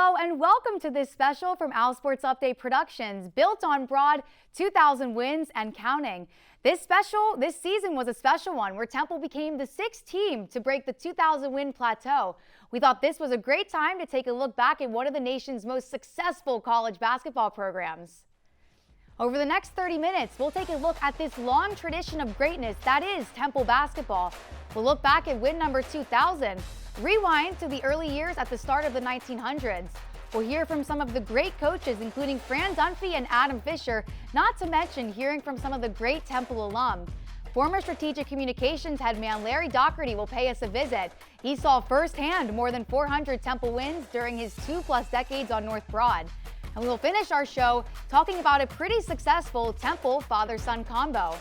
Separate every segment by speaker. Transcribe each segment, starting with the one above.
Speaker 1: Hello and welcome to this special from OwlSports Update Productions, built on broad 2,000 wins and counting. This season was a special one where Temple became the 6th team to break the 2,000 win plateau. We thought this was a great time to take a look back at one of the nation's most successful college basketball programs. Over the next 30 minutes, we'll take a look at this long tradition of greatness that is Temple basketball. We'll look back at win number 2,000, rewind to the early years at the start of the 1900s. We'll hear from some of the great coaches, including Fran Dunphy and Adam Fisher, not to mention hearing from some of the great Temple alum. Former Strategic Communications head man Larry Dougherty will pay us a visit. He saw firsthand more than 400 Temple wins during his 2+ decades on North Broad. And we will finish our show talking about a pretty successful Temple father-son combo.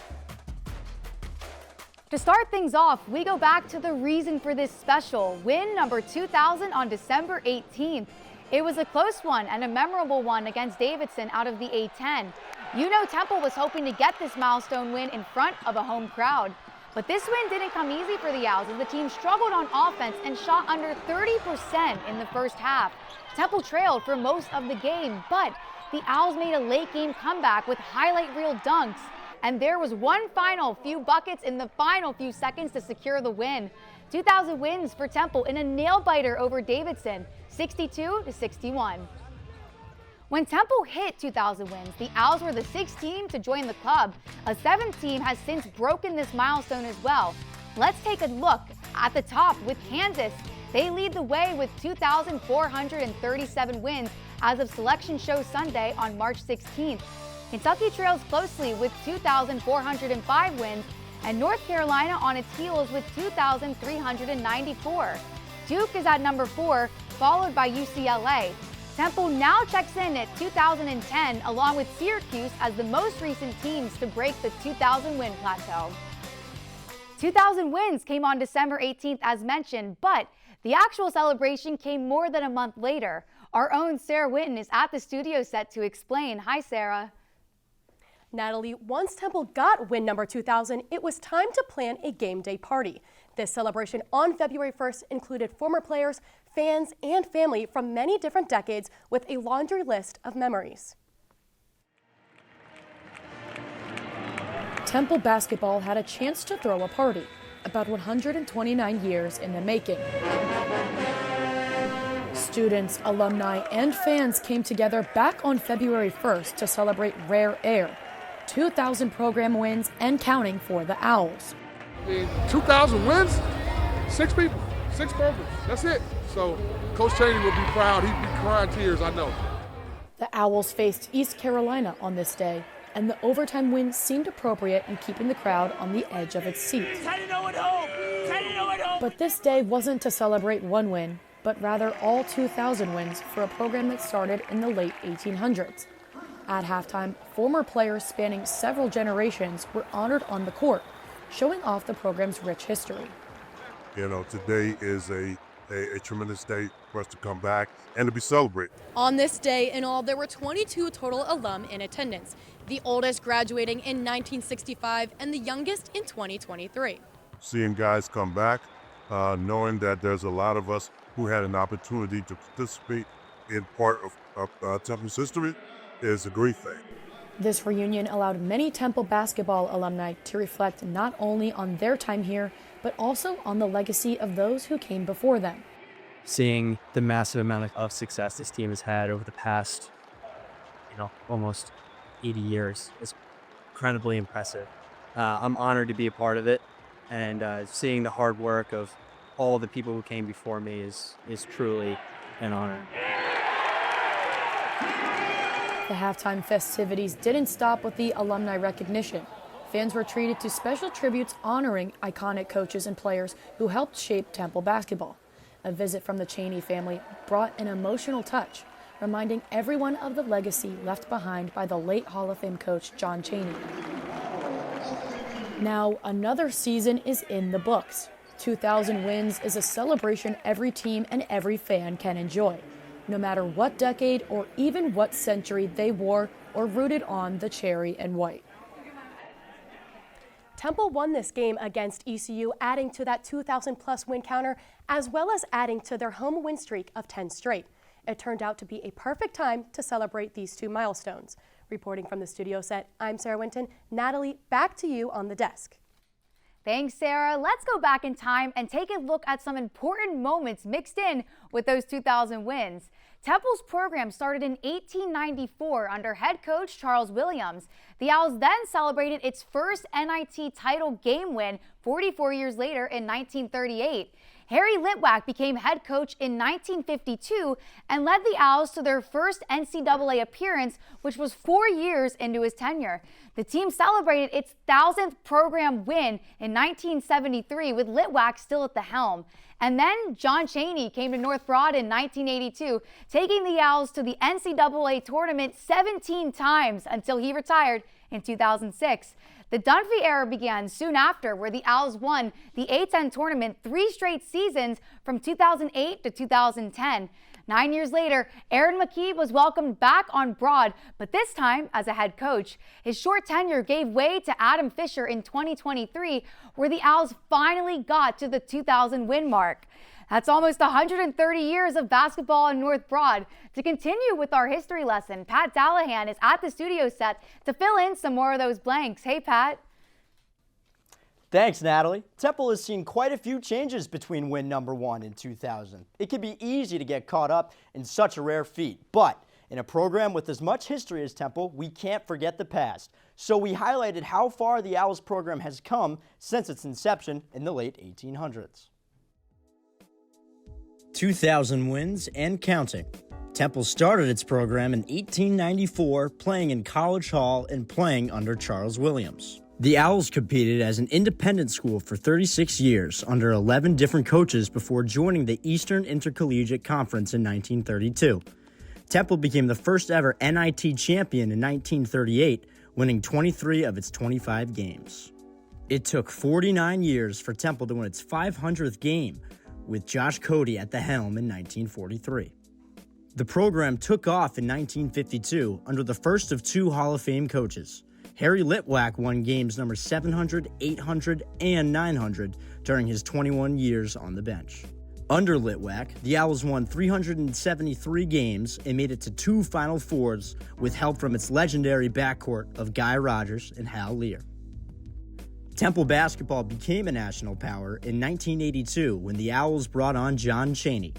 Speaker 1: To start things off, we go back to the reason for this special, win number 2,000 on December 18th. It was a close one and a memorable one against Davidson out of the A-10. You know Temple was hoping to get this milestone win in front of a home crowd. But this win didn't come easy for the Owls as the team struggled on offense and shot under 30% in the first half. Temple trailed for most of the game, but the Owls made a late game comeback with highlight reel dunks. And there was one final few buckets in the final few seconds to secure the win. 2,000 wins for Temple in a nail-biter over Davidson, 62-61. When Temple hit 2,000 wins, the Owls were the 6th team to join the club. A 7th team has since broken this milestone as well. Let's take a look at the top with Kansas. They lead the way with 2,437 wins as of Selection Show Sunday on March 16th. Kentucky trails closely with 2,405 wins, and North Carolina on its heels with 2,394. Duke is at number 4, followed by UCLA. Temple now checks in at 2,010, along with Syracuse as the most recent teams to break the 2,000 win plateau. 2,000 wins came on December 18th as mentioned, but the actual celebration came more than a month later. Our own Sarah Witten is at the studio set to explain. Hi, Sarah.
Speaker 2: Natalie, once Temple got win number 2,000, it was time to plan a game day party. This celebration on February 1st included former players, fans, and family from many different decades with a laundry list of memories.
Speaker 3: Temple basketball had a chance to throw a party, about 129 years in the making. Students, alumni, and fans came together back on February 1st to celebrate rare air. 2,000 program wins and counting for the Owls.
Speaker 4: 2,000 wins? 6 people, 6 programs, that's it. So Coach Chaney will be proud. He'd be crying tears, I know.
Speaker 3: The Owls faced East Carolina on this day, and the overtime win seemed appropriate in keeping the crowd on the edge of its seats. But this day wasn't to celebrate one win, but rather all 2,000 wins for a program that started in the late 1800s. At halftime, former players spanning several generations were honored on the court, showing off the program's rich history.
Speaker 5: You know, today is a tremendous day for us to come back and to be celebrated.
Speaker 6: On this day in all, there were 22 total alum in attendance, the oldest graduating in 1965 and the youngest in 2023.
Speaker 5: Seeing guys come back, knowing that there's a lot of us who had an opportunity to participate in part of Temple's history is a great thing.
Speaker 3: This reunion allowed many Temple basketball alumni to reflect not only on their time here, but also on the legacy of those who came before them.
Speaker 7: Seeing the massive amount of success this team has had over the past, almost 80 years is incredibly impressive. I'm honored to be a part of it, and seeing the hard work of all the people who came before me is truly an honor.
Speaker 3: The halftime festivities didn't stop with the alumni recognition. Fans were treated to special tributes honoring iconic coaches and players who helped shape Temple basketball. A visit from the Chaney family brought an emotional touch, reminding everyone of the legacy left behind by the late Hall of Fame coach John Chaney. Now, another season is in the books. 2,000 wins is a celebration every team and every fan can enjoy, no matter what decade or even what century they wore or rooted on the cherry and white.
Speaker 2: Temple won this game against ECU, adding to that 2,000-plus win counter, as well as adding to their home win streak of 10 straight. It turned out to be a perfect time to celebrate these two milestones. Reporting from the studio set, I'm Sarah Winton. Natalie, back to you on the desk.
Speaker 1: Thanks, Sarah. Let's go back in time and take a look at some important moments mixed in with those 2000 wins. Temple's program started in 1894 under head coach Charles Williams. The Owls then celebrated its first NIT title game win 44 years later in 1938. Harry Litwack became head coach in 1952 and led the Owls to their first NCAA appearance, which was 4 years into his tenure. The team celebrated its 1,000th program win in 1973 with Litwack still at the helm. And then John Chaney came to North Broad in 1982, taking the Owls to the NCAA tournament 17 times until he retired in 2006. The Dunphy era began soon after, where the Owls won the A-10 tournament 3 straight seasons from 2008 to 2010. 9 years later, Aaron McKee was welcomed back on Broad, but this time as a head coach. His short tenure gave way to Adam Fisher in 2023, where the Owls finally got to the 2,000 win mark. That's almost 130 years of basketball in North Broad. To continue with our history lesson, Pat Dallahan is at the studio set to fill in some more of those blanks. Hey, Pat.
Speaker 8: Thanks, Natalie. Temple has seen quite a few changes between win number 1 and 2000. It can be easy to get caught up in such a rare feat, but in a program with as much history as Temple, we can't forget the past. So we highlighted how far the Owls program has come since its inception in the late 1800s. 2,000 wins and counting. Temple started its program in 1894, playing in College Hall and playing under Charles Williams. The Owls competed as an independent school for 36 years under 11 different coaches before joining the Eastern Intercollegiate Conference in 1932. Temple became the first ever NIT champion in 1938, winning 23 of its 25 games. It took 49 years for Temple to win its 500th game, with Josh Cody at the helm in 1943. The program took off in 1952 under the first of 2 Hall of Fame coaches. Harry Litwack won games number 700, 800, and 900 during his 21 years on the bench. Under Litwack, the Owls won 373 games and made it to 2 Final Fours with help from its legendary backcourt of Guy Rogers and Hal Lear. Temple basketball became a national power in 1982 when the Owls brought on John Chaney.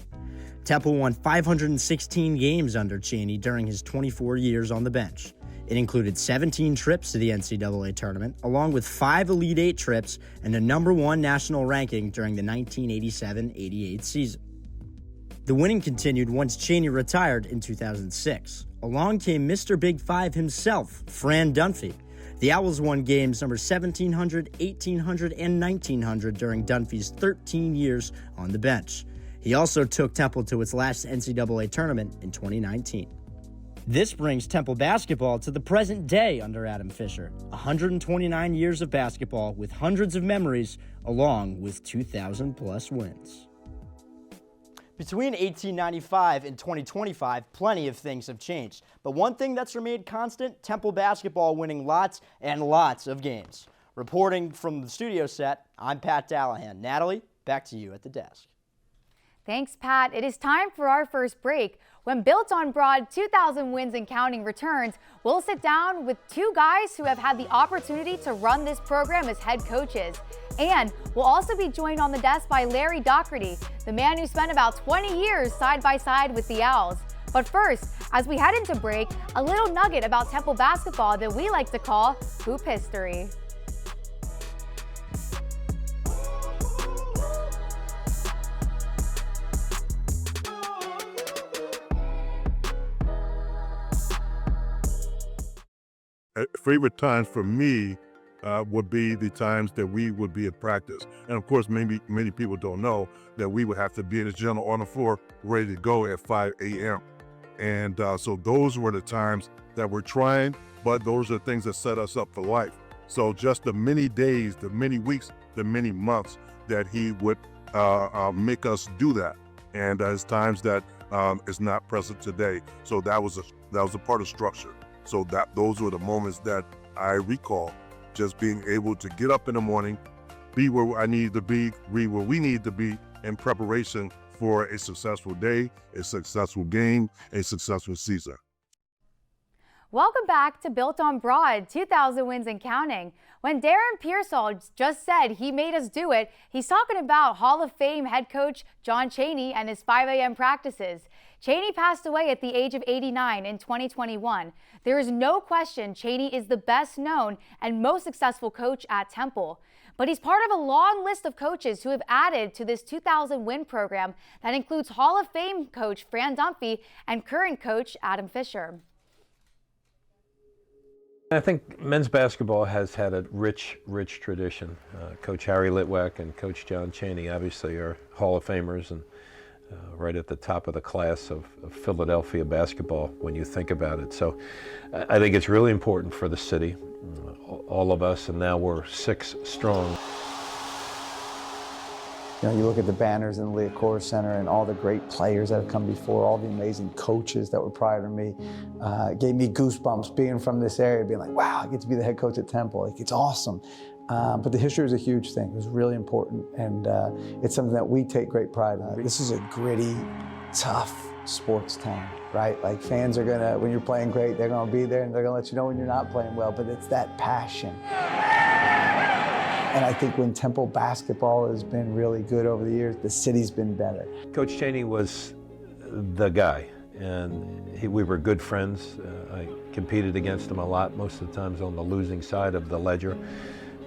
Speaker 8: Temple won 516 games under Chaney during his 24 years on the bench. It included 17 trips to the NCAA tournament, along with 5 Elite 8 trips and a number 1 national ranking during the 1987-88 season. The winning continued once Chaney retired in 2006. Along came Mr. Big Five himself, Fran Dunphy. The Owls won games number 1700, 1800, and 1900 during Dunphy's 13 years on the bench. He also took Temple to its last NCAA tournament in 2019. This brings Temple basketball to the present day under Adam Fisher. 129 years of basketball with hundreds of memories, along with 2,000-plus wins. Between 1895 and 2025, plenty of things have changed. But one thing that's remained constant, Temple basketball winning lots and lots of games. Reporting from the studio set, I'm Pat Dallahan. Natalie, back to you at the desk.
Speaker 1: Thanks, Pat. It is time for our first break. When Built on Broad 2,000 Wins and Counting returns, we'll sit down with 2 guys who have had the opportunity to run this program as head coaches. And we'll also be joined on the desk by Larry Dougherty, the man who spent about 20 years side by side with the Owls. But first, as we head into break, a little nugget about Temple basketball that we like to call hoop history.
Speaker 5: Favorite times for me would be the times that we would be at practice. And of course, many people don't know that we would have to be in the gym on the floor ready to go at 5 a.m. And so those were the times that we're trying, but those are things that set us up for life. So just the many days, the many weeks, the many months that he would make us do that. And there's times that is not present today. So that was a part of structure. So those were the moments that I recall, just being able to get up in the morning, be where I needed to be, read where we needed to be in preparation for a successful day, a successful game, a successful season.
Speaker 1: Welcome back to Built on Broad, 2,000 wins and counting. When Darren Pearsall just said he made us do it, he's talking about Hall of Fame head coach John Chaney and his 5 a.m. practices. Chaney passed away at the age of 89 in 2021. There is no question Chaney is the best known and most successful coach at Temple. But he's part of a long list of coaches who have added to this 2,000 win program that includes Hall of Fame coach Fran Dunphy and current coach Adam Fisher.
Speaker 9: I think men's basketball has had a rich tradition. Coach Harry Litwack and Coach John Chaney obviously are Hall of Famers and right at the top of the class of Philadelphia basketball when you think about it. So I think it's really important for the city, all of us, and now we're 6 strong.
Speaker 10: You know, you look at the banners in the Liacouras Center and all the great players that have come before, all the amazing coaches that were prior to me. It gave me goosebumps being from this area, being like, wow, I get to be the head coach at Temple. Like, it's awesome. But the history was a huge thing. It was really important, and it's something that we take great pride in. This is a gritty, tough sports town, right? Like, fans are gonna, when you're playing great, they're gonna be there and they're gonna let you know when you're not playing well, but it's that passion. And I think when Temple basketball has been really good over the years, the city's been better.
Speaker 9: Coach Chaney was the guy, and we were good friends. I competed against him a lot, most of the times on the losing side of the ledger.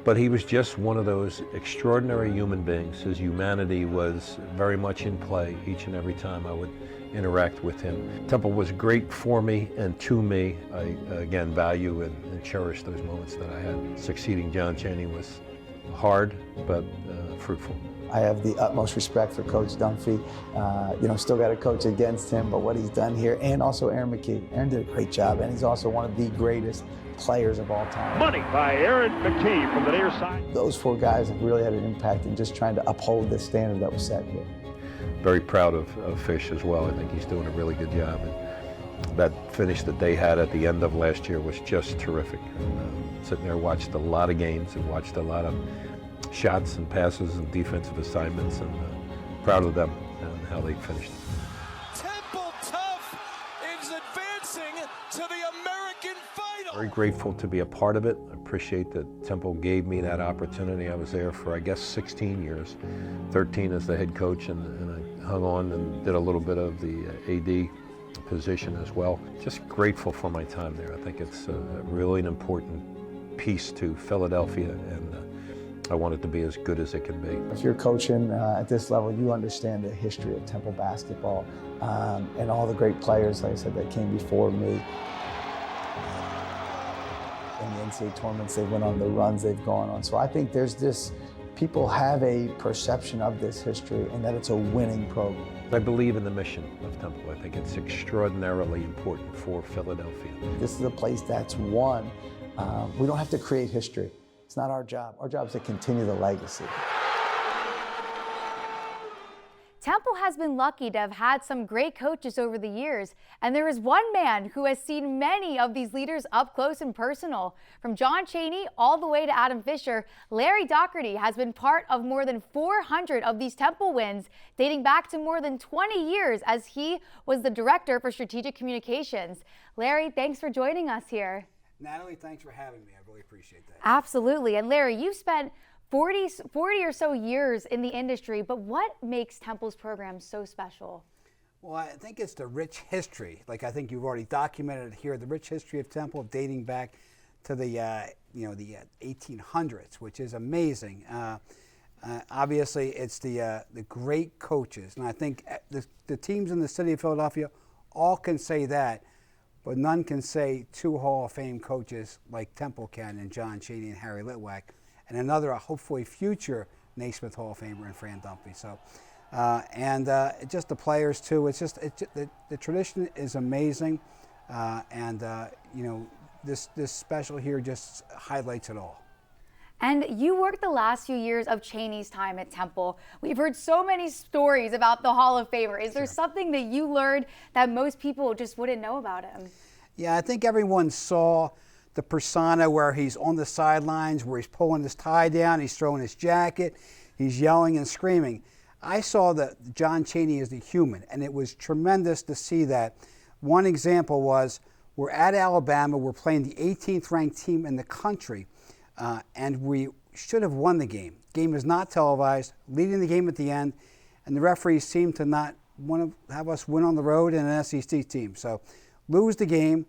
Speaker 9: But he was just one of those extraordinary human beings. His humanity was very much in play each and every time I would interact with him. Temple was great for me and to me. I, again, value and cherish those moments that I had. Succeeding John Chaney was hard, but fruitful.
Speaker 10: I have the utmost respect for Coach Dunphy. You know, still got to coach against him, but what he's done here, and also Aaron McKee. Aaron did a great job, and he's also one of the greatest players of all time.
Speaker 11: Money by Aaron McKee from the near side.
Speaker 10: Those 4 guys have really had an impact in just trying to uphold this standard that was set here.
Speaker 9: Very proud of Fish as well. I think he's doing a really good job. And that finish that they had at the end of last year was just terrific. And, sitting there, watched a lot of games and watched a lot of shots and passes and defensive assignments, and proud of them and how they finished.
Speaker 11: Temple Tough is advancing to the American final.
Speaker 9: Very grateful to be a part of it. I appreciate that Temple gave me that opportunity. I was there for, I guess, 16 years, 13 as the head coach, and I hung on and did a little bit of the AD position as well. Just grateful for my time there. I think it's really an important piece to Philadelphia, and I want it to be as good as it can be.
Speaker 10: If you're coaching at this level, you understand the history of Temple basketball and all the great players, like I said, that came before me. In the NCAA tournaments, they went on the runs they've gone on. So I think there's this, people have a perception of this history and that it's a winning program.
Speaker 9: I believe in the mission of Temple. I think it's extraordinarily important for Philadelphia.
Speaker 10: This is a place that's won. We don't have to create history. It's not our job. Our job is to continue the legacy.
Speaker 1: Temple has been lucky to have had some great coaches over the years, and there is one man who has seen many of these leaders up close and personal. From John Chaney all the way to Adam Fisher, Larry Dougherty has been part of more than 400 of these Temple wins, dating back to more than 20 years as he was the director for strategic communications. Larry, thanks for joining us here.
Speaker 12: Natalie, thanks for having me. I really appreciate that.
Speaker 1: Absolutely. And Larry, you've spent 40 or so years in the industry, but what makes Temple's program so special?
Speaker 12: Well, I think it's the rich history. Like, I think you've already documented it here, the rich history of Temple dating back to the the 1800s, which is amazing. Obviously, it's the great coaches, and I think the teams in the city of Philadelphia all can say that, but none can say 2 Hall of Fame coaches like Temple can, and John Chaney and Harry Litwack, and another hopefully future Naismith Hall of Famer in Fran Dunphy. So, just the players too. It's just the tradition is amazing, this special here just highlights it all.
Speaker 1: And you worked the last few years of Chaney's time at Temple. We've heard so many stories about the Hall of Famer. Is there something that you learned that most people just wouldn't know about him?
Speaker 12: Yeah, I think everyone saw the persona where he's on the sidelines, where he's pulling his tie down, he's throwing his jacket, he's yelling and screaming. I saw that John Chaney as a human, and it was tremendous to see that. One example was we're at Alabama, we're playing the 18th ranked team in the country, and we should have won the game. Game is not televised, leading the game at the end, and the referees seem to not want to have us win on the road in an SEC team. So lose the game.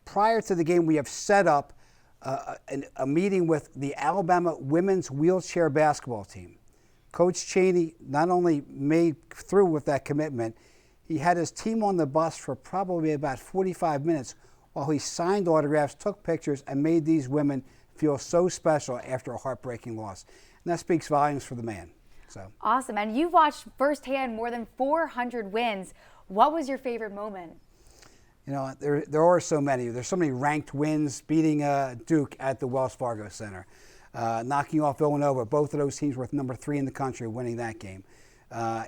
Speaker 12: Prior to the game, we have set up a meeting with the Alabama women's wheelchair basketball team. Coach Chaney not only made through with that commitment, he had his team on the bus for probably about 45 minutes while he signed autographs, took pictures, and made these women feel so special after a heartbreaking loss. And that speaks volumes for the man. So
Speaker 1: awesome. And you've watched firsthand more than 400 wins. What was your favorite moment?
Speaker 12: You know, there are so many. There's so many ranked wins, beating Duke at the Wells Fargo Center, knocking off Villanova. Both of those teams were number 3 in the country, winning that game.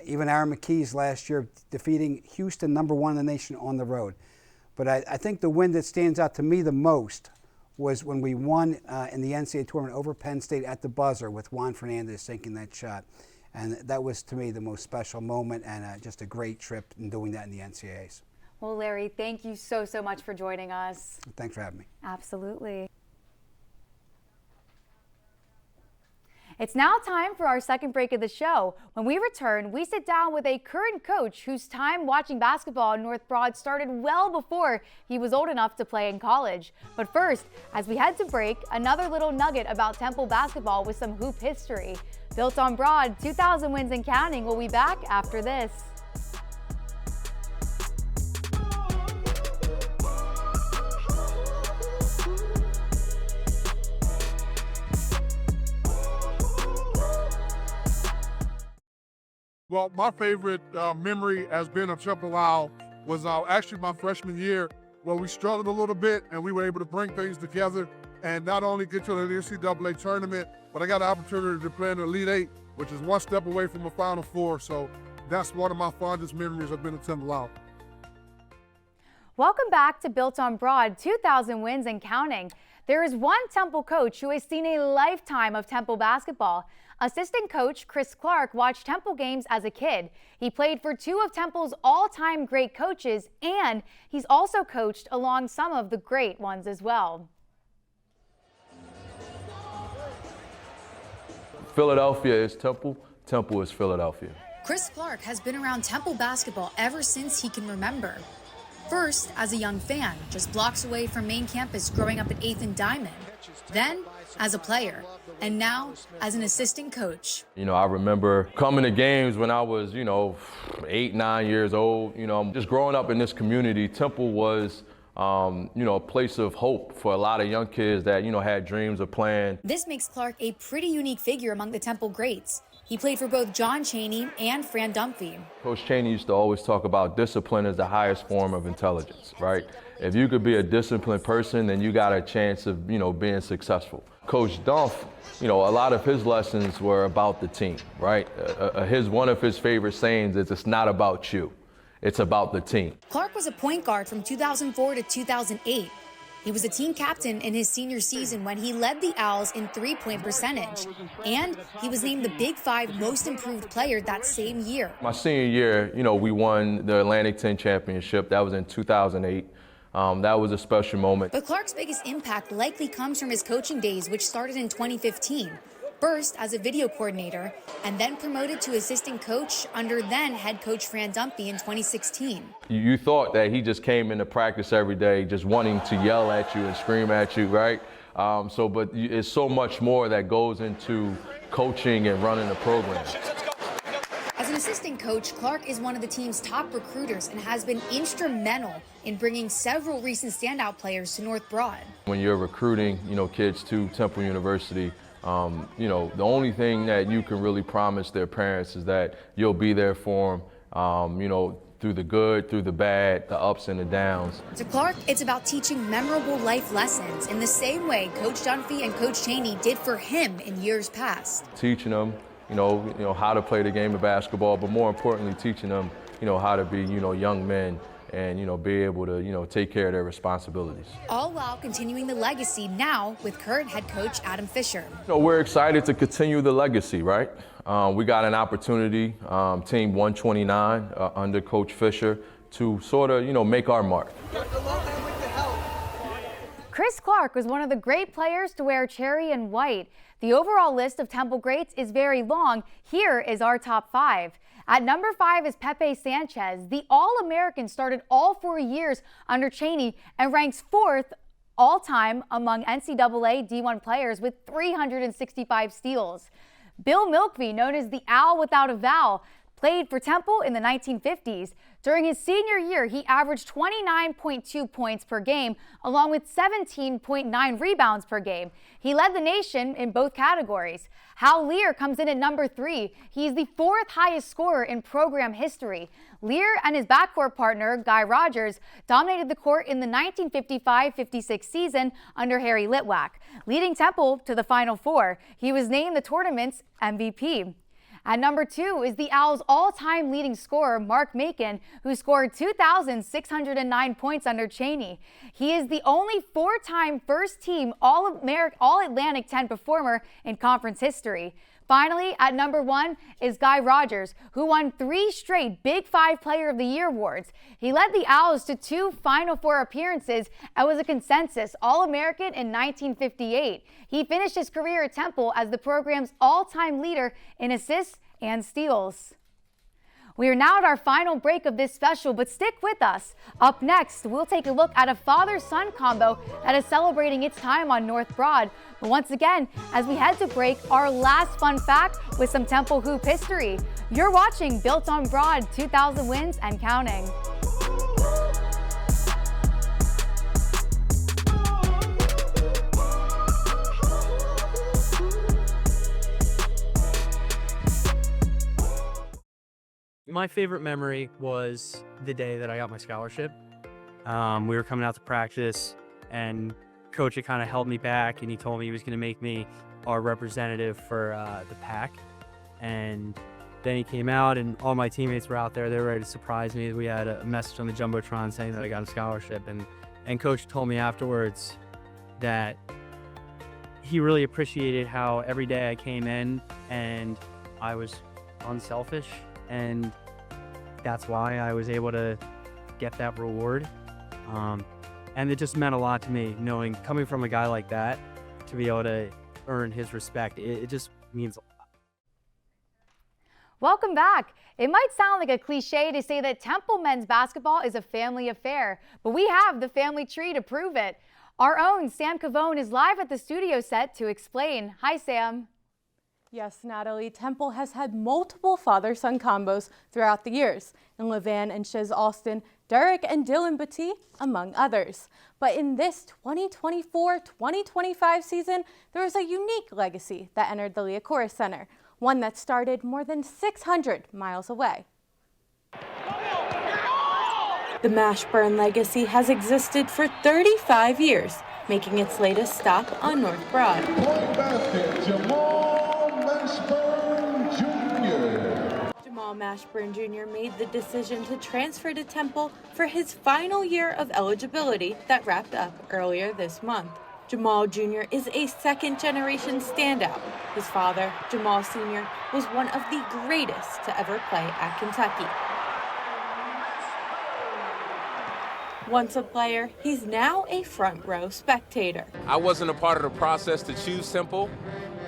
Speaker 12: Even Aaron McKee's last year defeating Houston, number 1 in the nation, on the road. But I think the win that stands out to me the most was when we won in the NCAA tournament over Penn State at the buzzer with Juan Fernandez sinking that shot. And that was, to me, the most special moment, and just a great trip in doing that in the NCAAs.
Speaker 1: Well, Larry, thank you so much for joining us.
Speaker 12: Thanks for having me.
Speaker 1: Absolutely. It's now time for our second break of the show. When we return, we sit down with a current coach whose time watching basketball in North Broad started well before he was old enough to play in college. But first, as we head to break, another little nugget about Temple basketball with some hoop history. Built on Broad, 2,000 wins and counting. We'll be back after this.
Speaker 4: Well, my favorite memory as being a Temple Owl was actually my freshman year, where we struggled a little bit and we were able to bring things together and not only get to the NCAA tournament, but I got the opportunity to play in the Elite Eight, which is one step away from a Final Four. So that's one of my fondest memories of being a Temple Owl.
Speaker 1: Welcome back to Built on Broad, 2,000 wins and counting. There is one Temple coach who has seen a lifetime of Temple basketball. Assistant coach Chris Clark watched Temple games as a kid. He played for 2 of Temple's all-time great coaches, and he's also coached along some of the great ones as well.
Speaker 13: Philadelphia is Temple, Temple is Philadelphia.
Speaker 14: Chris Clark has been around Temple basketball ever since he can remember. First, as a young fan, just blocks away from main campus growing up at 8th and Diamond. Then, as a player, and now as an assistant coach.
Speaker 13: You know, I remember coming to games when I was, 8, 9 years old. Just growing up in this community, Temple was, a place of hope for a lot of young kids that, had dreams of playing.
Speaker 14: This makes Clark a pretty unique figure among the Temple greats. He played for both John Chaney and Fran Dunphy.
Speaker 13: Coach Chaney used to always talk about discipline as the highest form of intelligence, right? If you could be a disciplined person, then you got a chance of, being successful. Coach Dunphy, a lot of his lessons were about the team, right? One of his favorite sayings is, it's not about you, it's about the team.
Speaker 14: Clark was a point guard from 2004 to 2008. He was a team captain in his senior season when he led the Owls in three-point percentage. And he was named the Big 5 most improved player that same year.
Speaker 13: My senior year, we won the Atlantic 10 championship. That was in 2008. That was a special moment.
Speaker 14: But Clark's biggest impact likely comes from his coaching days, which started in 2015. First as a video coordinator, and then promoted to assistant coach under then head coach Fran Dunphy in 2016.
Speaker 13: You thought that he just came into practice every day just wanting to yell at you and scream at you, right? But it's so much more that goes into coaching and running a program.
Speaker 14: As an assistant coach, Clark is one of the team's top recruiters and has been instrumental in bringing several recent standout players to North Broad. When
Speaker 13: you're recruiting, kids to Temple University, the only thing that you can really promise their parents is that you'll be there for them, through the good, through the bad, the ups and the downs.
Speaker 14: To Clark, it's about teaching memorable life lessons in the same way Coach Dunphy and Coach Chaney did for him in years past.
Speaker 13: Teaching them, how to play the game of basketball, but more importantly, teaching them, how to be, young men and, you know, be able to, you know, take care of their responsibilities.
Speaker 14: All while continuing the legacy now with current head coach Adam Fisher.
Speaker 13: You know, we're excited to continue the legacy, right? We got an opportunity, Team 129 under Coach Fisher, to sort of, you know, make our mark.
Speaker 1: Chris Clark was one of the great players to wear cherry and white. The overall list of Temple greats is very long. Here is our top 5. At number 5 is Pepe Sanchez. The All-American started all 4 years under Chaney and ranks 4th all-time among NCAA D1 players with 365 steals. Bill Milkby, known as the Owl without a vowel, played for Temple in the 1950s. During his senior year, he averaged 29.2 points per game, along with 17.9 rebounds per game. He led the nation in both categories. Hal Lear comes in at number 3. He's the 4th highest scorer in program history. Lear and his backcourt partner, Guy Rogers, dominated the court in the 1955-56 season under Harry Litwack, leading Temple to the Final Four. He was named the tournament's MVP. At number 2 is the Owls' all-time leading scorer, Mark Macon, who scored 2,609 points under Chaney. He is the only 4-time first-team All-Atlantic 10 performer in conference history. Finally, at number 1 is Guy Rogers, who won 3 straight Big 5 Player of the Year awards. He led the Owls to 2 Final Four appearances and was a consensus All-American in 1958. He finished his career at Temple as the program's all-time leader in assists and steals. We are now at our final break of this special, but stick with us. Up next, we'll take a look at a father-son combo that is celebrating its time on North Broad. But once again, as we head to break, our last fun fact with some Temple hoop history. You're watching Built on Broad, 2,000 wins and counting.
Speaker 7: My favorite memory was the day that I got my scholarship. We were coming out to practice, and Coach had kind of held me back, and he told me he was going to make me our representative for the pack. And then he came out, and all my teammates were out there. They were ready to surprise me. We had a message on the Jumbotron saying that I got a scholarship. And Coach told me afterwards that he really appreciated how every day I came in and I was unselfish. And that's why I was able to get that reward. And it just meant a lot to me, knowing, coming from a guy like that, to be able to earn his respect. It just means a lot.
Speaker 1: Welcome back. It might sound like a cliche to say that Temple men's basketball is a family affair, but we have the family tree to prove it. Our own Sam Cavone is live at the studio set to explain. Hi, Sam.
Speaker 15: Yes, Natalie, Temple has had multiple father-son combos throughout the years, and Levan and Shiz Alston, Derek and Dylan Batty, among others. But in this 2024-2025 season, there was a unique legacy that entered the Liacouras Center, one that started more than 600 miles away. The Mashburn legacy has existed for 35 years, making its latest stop on North Broad. Jamal Mashburn Jr. made the decision to transfer to Temple for his final year of eligibility that wrapped up earlier this month. Jamal Jr. is a second-generation standout. His father, Jamal Sr., was one of the greatest to ever play at Kentucky. Once a player, he's now a front-row spectator.
Speaker 16: I wasn't a part of the process to choose Temple.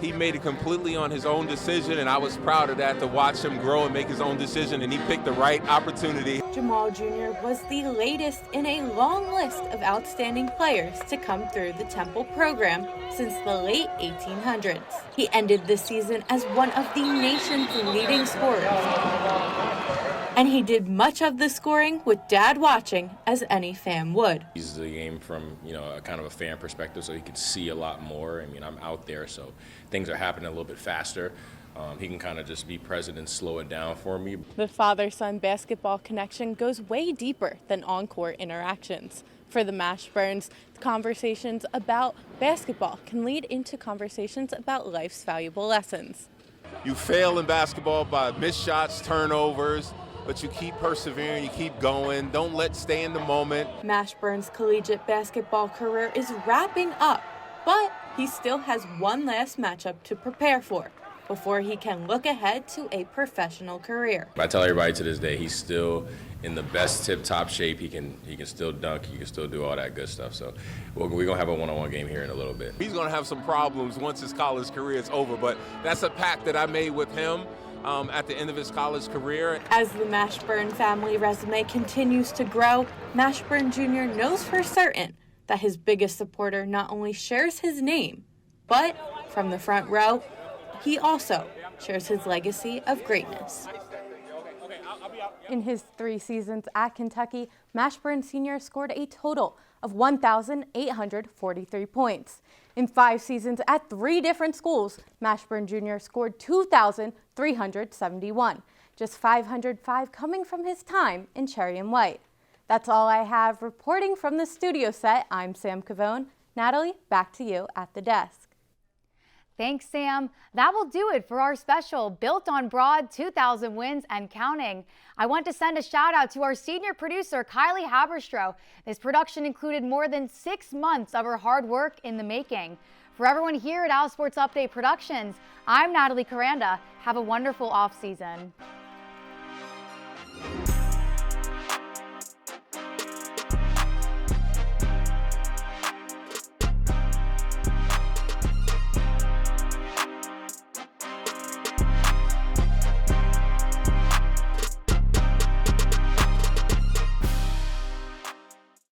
Speaker 16: He made it completely on his own decision, and I was proud of that, to watch him grow and make his own decision, and he picked the right opportunity.
Speaker 15: Jamal Jr. was the latest in a long list of outstanding players to come through the Temple program since the late 1800s. He ended the season as one of the nation's leading scorers. And he did much of the scoring with Dad watching, as any fan would.
Speaker 17: He uses the game from, a kind of a fan perspective, so he can see a lot more. I'm out there, so things are happening a little bit faster. He can kind of just be present and slow it down for me.
Speaker 15: The father-son basketball connection goes way deeper than on-court interactions. For the Mashburns, conversations about basketball can lead into conversations about life's valuable lessons.
Speaker 16: You fail in basketball by missed shots, turnovers, but you keep persevering, you keep going. Don't stay in the moment.
Speaker 15: Mashburn's collegiate basketball career is wrapping up, but he still has one last matchup to prepare for before he can look ahead to a professional career.
Speaker 17: I tell everybody to this day, he's still in the best tip-top shape. He can still dunk, he can still do all that good stuff. So we're going to have a one-on-one game here in a little bit.
Speaker 16: He's going to have some problems once his college career is over, but that's a pact that I made with him at the end of his college career.
Speaker 15: As the Mashburn family resume continues to grow, Mashburn Jr. knows for certain that his biggest supporter not only shares his name, but from the front row, he also shares his legacy of greatness.
Speaker 2: In his 3 seasons at Kentucky, Mashburn Sr. scored a total of 1,843 points. In 5 seasons at 3 different schools, Mashburn Jr. scored 2,371, just 505 coming from his time in Cherry and White. That's all I have reporting from the studio set. I'm Sam Cavone. Natalie, back to you at the desk.
Speaker 1: Thanks, Sam. That will do it for our special Built on Broad 2,000 Wins and Counting. I want to send a shout out to our senior producer, Kylie Haberstroh. This production included more than 6 months of her hard work in the making. For everyone here at OwlSports Update Productions, I'm Natalie Koranda. Have a wonderful off season.